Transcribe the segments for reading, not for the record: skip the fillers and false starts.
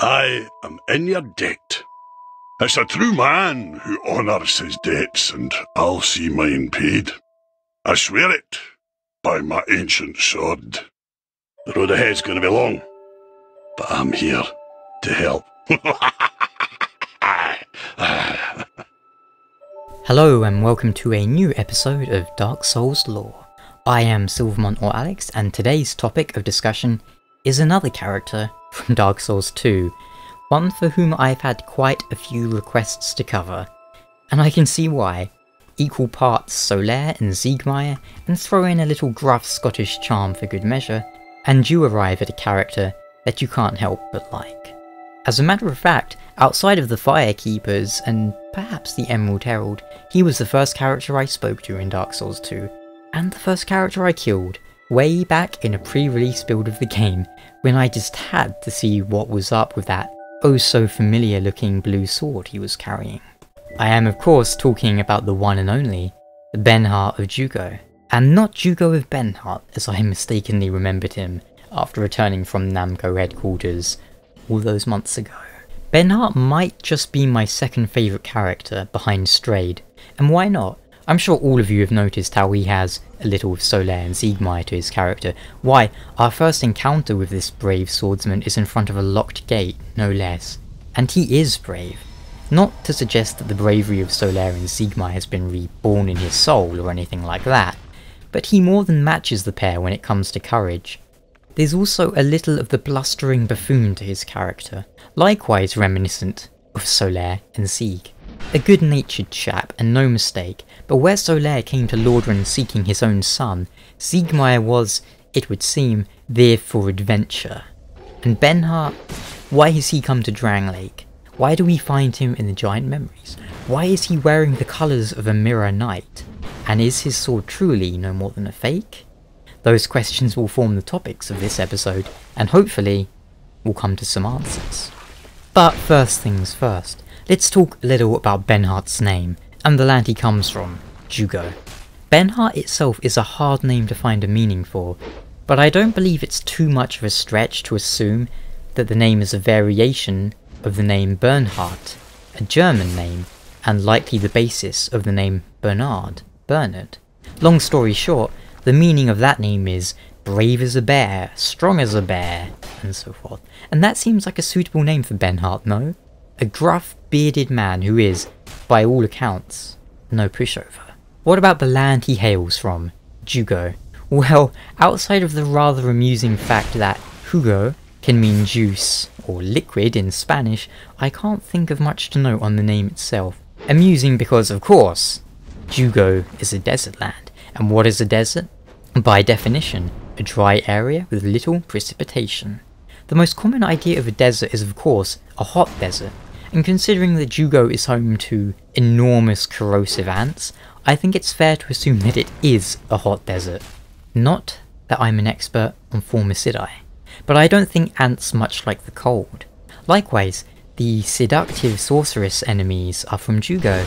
I am in your debt. It's a true man who honours his debts, and I'll see mine paid. I swear it by my ancient sword. The road ahead's going to be long, but I'm here to help. Hello and welcome to a new episode of Dark Souls Lore. I am Mont or Alex, and today's topic of discussion is another character from Dark Souls 2, one for whom I've had quite a few requests to cover, and I can see why. Equal parts Solaire and Siegmeyer, and throw in a little gruff Scottish charm for good measure, and you arrive at a character that you can't help but like. As a matter of fact, outside of the Firekeepers and perhaps the Emerald Herald, he was the first character I spoke to in Dark Souls 2, and the first character I killed, way back in a pre-release build of the game, when I just had to see what was up with that oh so familiar looking blue sword he was carrying. I am of course talking about the one and only, the Benhart of Jugo, and not Jugo of Benhart as I mistakenly remembered him after returning from Namco headquarters all those months ago. Benhart might just be my second favourite character behind Strayed, and why not? I'm sure all of you have noticed how he has a little of Solaire and Siegmeyer to his character. Why, our first encounter with this brave swordsman is in front of a locked gate, no less. And he is brave. Not to suggest that the bravery of Solaire and Siegmeyer has been reborn in his soul or anything like that, but he more than matches the pair when it comes to courage. There's also a little of the blustering buffoon to his character, likewise reminiscent of Solaire and Sieg. A good-natured chap, and no mistake, but where Solaire came to Lordran seeking his own son, Siegmeyer was, it would seem, there for adventure. And Benhart, why has he come to Drangleic? Why do we find him in the Giant Memories? Why is he wearing the colours of a mirror knight? And is his sword truly no more than a fake? Those questions will form the topics of this episode, and hopefully, we'll come to some answers. But first things first, let's talk a little about Benhart's name, and the land he comes from, Jugo. Benhart itself is a hard name to find a meaning for, but I don't believe it's too much of a stretch to assume that the name is a variation of the name Bernhard, a German name, and likely the basis of the name Bernard. Long story short, the meaning of that name is brave as a bear, strong as a bear, and so forth. And that seems like a suitable name for Benhart, no? A gruff, bearded man who is, by all accounts, no pushover. What about the land he hails from, Jugo? Well, outside of the rather amusing fact that jugo can mean juice, or liquid in Spanish, I can't think of much to note on the name itself. Amusing because, of course, Jugo is a desert land. And what is a desert? By definition, a dry area with little precipitation. The most common idea of a desert is of course a hot desert, and considering that Jugo is home to enormous corrosive ants, I think it's fair to assume that it is a hot desert. Not that I'm an expert on Formicidae, but I don't think ants much like the cold. Likewise, the seductive sorceress enemies are from Jugo,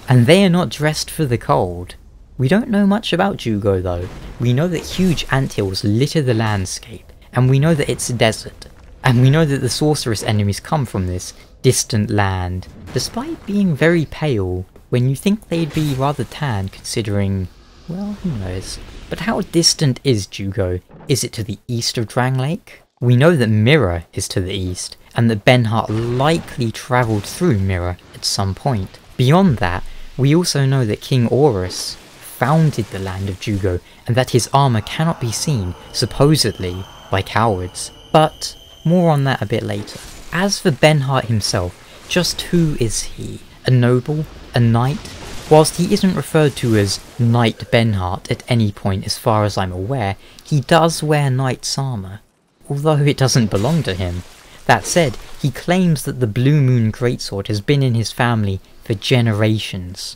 and they are not dressed for the cold. We don't know much about Jugo though. We know that huge anthills litter the landscape, and we know that it's a desert, and we know that the sorceress enemies come from this distant land, despite being very pale, when you think they'd be rather tan considering, well, who knows. But how distant is Jugo? Is it to the east of Drangleic? We know that Mirror is to the east, and that Benhart likely travelled through Mirror at some point. Beyond that, we also know that King Aurus founded the land of Jugo, and that his armour cannot be seen, supposedly, by cowards. But more on that a bit later. As for Benhart himself, just who is he? A noble? A knight? Whilst he isn't referred to as Knight Benhart at any point as far as I'm aware, he does wear knight's armour, although it doesn't belong to him. That said, he claims that the Blue Moon Greatsword has been in his family for generations,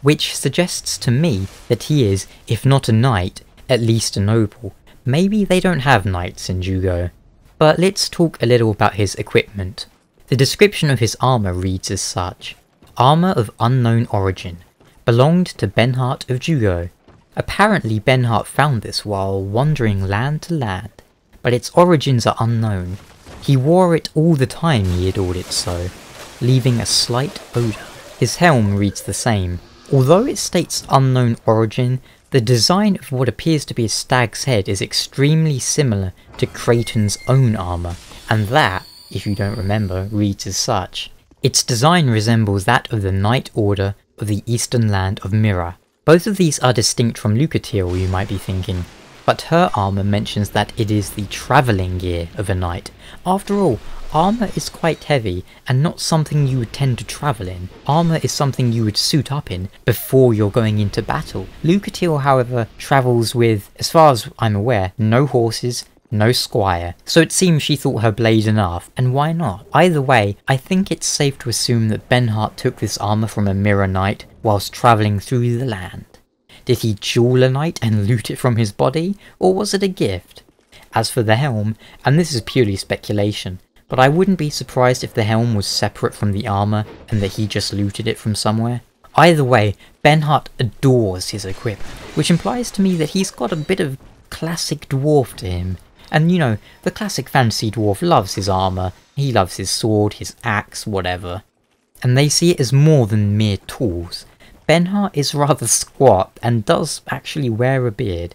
which suggests to me that he is, if not a knight, at least a noble. Maybe they don't have knights in Jugo. But let's talk a little about his equipment. The description of his armour reads as such: Armour of unknown origin, belonged to Benhart of Jugo. Apparently Benhart found this while wandering land to land, but its origins are unknown. He wore it all the time, he adored it so, leaving a slight odour. His helm reads the same. Although it states unknown origin, the design of what appears to be a stag's head is extremely similar to Kraton's own armour, and that, if you don't remember, reads as such. Its design resembles that of the Knight Order of the eastern land of Mira. Both of these are distinct from Lucatiel, you might be thinking, but her armour mentions that it is the travelling gear of a knight. After all, armour is quite heavy and not something you would tend to travel in. Armour is something you would suit up in before you're going into battle. Lucatiel, however, travels with, as far as I'm aware, no horses, no squire, so it seems she thought her blade enough, and why not? Either way, I think it's safe to assume that Benhart took this armour from a Mirror Knight whilst travelling through the land. Did he jewel a knight and loot it from his body, or was it a gift? As for the helm, and this is purely speculation, but I wouldn't be surprised if the helm was separate from the armour and that he just looted it from somewhere. Either way, Benhart adores his equipment, which implies to me that he's got a bit of classic dwarf to him. And you know, the classic fantasy dwarf loves his armour, he loves his sword, his axe, whatever. And they see it as more than mere tools. Benhart is rather squat and does actually wear a beard.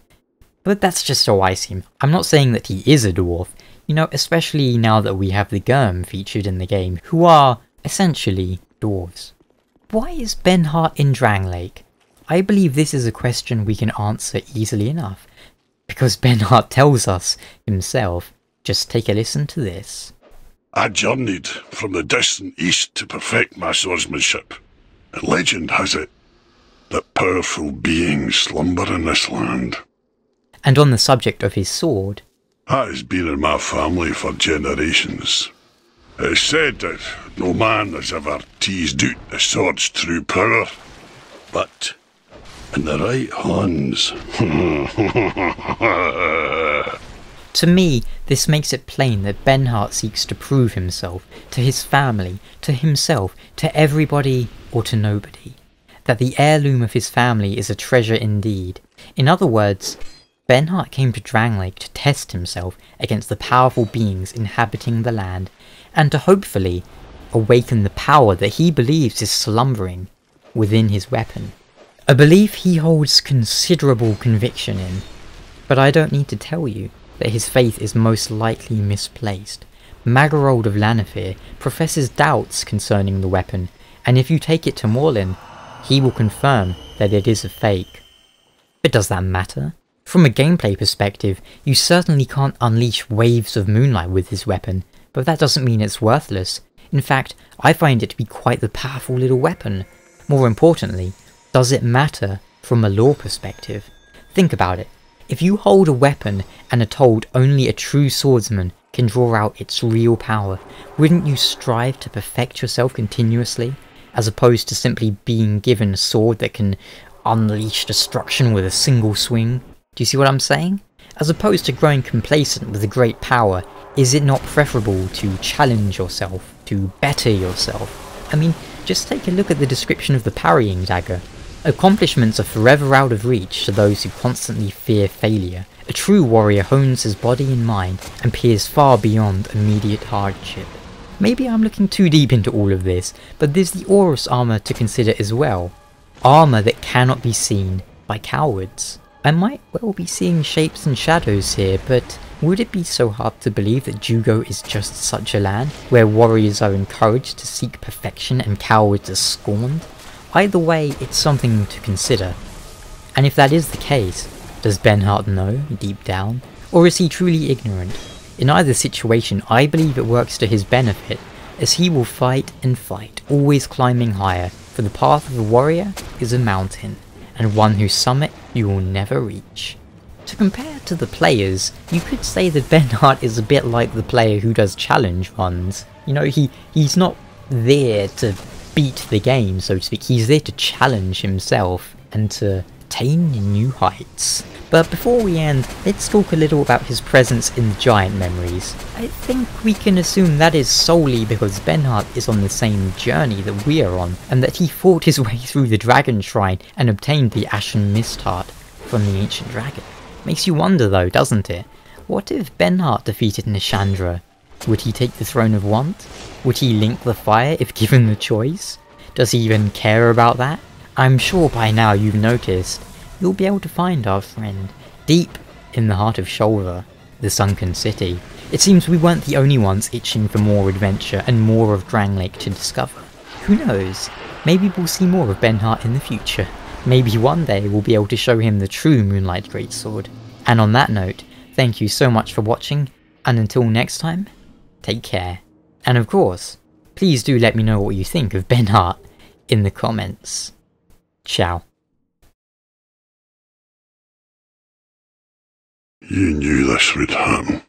But that's just how I see him. I'm not saying that he is a dwarf, you know, especially now that we have the Gurm featured in the game, who are essentially dwarves. Why is Benhart in Dranglake? I believe this is a question we can answer easily enough, because Benhart tells us himself. Just take a listen to this. I journeyed from the distant east to perfect my swordsmanship, and legend has it that powerful beings slumber in this land. And on the subject of his sword, that has been in my family for generations. It is said that no man has ever teased out the sword's true power, but in the right hands. To me, this makes it plain that Benhart seeks to prove himself, to his family, to himself, to everybody or to nobody, that the heirloom of his family is a treasure indeed. In other words, Benhart came to Dranglake to test himself against the powerful beings inhabiting the land, and to hopefully awaken the power that he believes is slumbering within his weapon. A belief he holds considerable conviction in, but I don't need to tell you that his faith is most likely misplaced. Magarold of Lanifir professes doubts concerning the weapon, and if you take it to Morlin, he will confirm that it is a fake. But does that matter? From a gameplay perspective, you certainly can't unleash waves of moonlight with his weapon, but that doesn't mean it's worthless. In fact, I find it to be quite the powerful little weapon. More importantly, does it matter from a lore perspective? Think about it. If you hold a weapon and are told only a true swordsman can draw out its real power, wouldn't you strive to perfect yourself continuously, as opposed to simply being given a sword that can unleash destruction with a single swing? Do you see what I'm saying? As opposed to growing complacent with a great power, is it not preferable to challenge yourself, to better yourself? I mean, just take a look at the description of the parrying dagger. Accomplishments are forever out of reach to those who constantly fear failure. A true warrior hones his body and mind and peers far beyond immediate hardship. Maybe I'm looking too deep into all of this, but there's the Aurus armor to consider as well. Armor that cannot be seen by cowards. I might well be seeing shapes and shadows here, but would it be so hard to believe that Jugo is just such a land, where warriors are encouraged to seek perfection and cowards are scorned? Either way, it's something to consider. And if that is the case, does Benhart know, deep down? Or is he truly ignorant? In either situation, I believe it works to his benefit, as he will fight and fight, always climbing higher, for the path of a warrior is a mountain, and one whose summit you will never reach. To compare to the players, you could say that Benhart is a bit like the player who does challenge runs. You know, he's not there to beat the game, so to speak, he's there to challenge himself and to attain new heights. But before we end, let's talk a little about his presence in the Giant Memories. I think we can assume that is solely because Benhart is on the same journey that we are on, and that he fought his way through the Dragon Shrine and obtained the Ashen Mist Heart from the Ancient Dragon. Makes you wonder though, doesn't it? What if Benhart defeated Nishandra? Would he take the throne of Want? Would he link the fire if given the choice? Does he even care about that? I'm sure by now you've noticed you'll be able to find our friend deep in the heart of Shoulder, the sunken city. It seems we weren't the only ones itching for more adventure and more of Drangleic to discover. Who knows? Maybe we'll see more of Benhart in the future. Maybe one day we'll be able to show him the true Moonlight Greatsword. And on that note, thank you so much for watching, and until next time, take care. And of course, please do let me know what you think of Benhart in the comments. Ciao. You knew this would happen.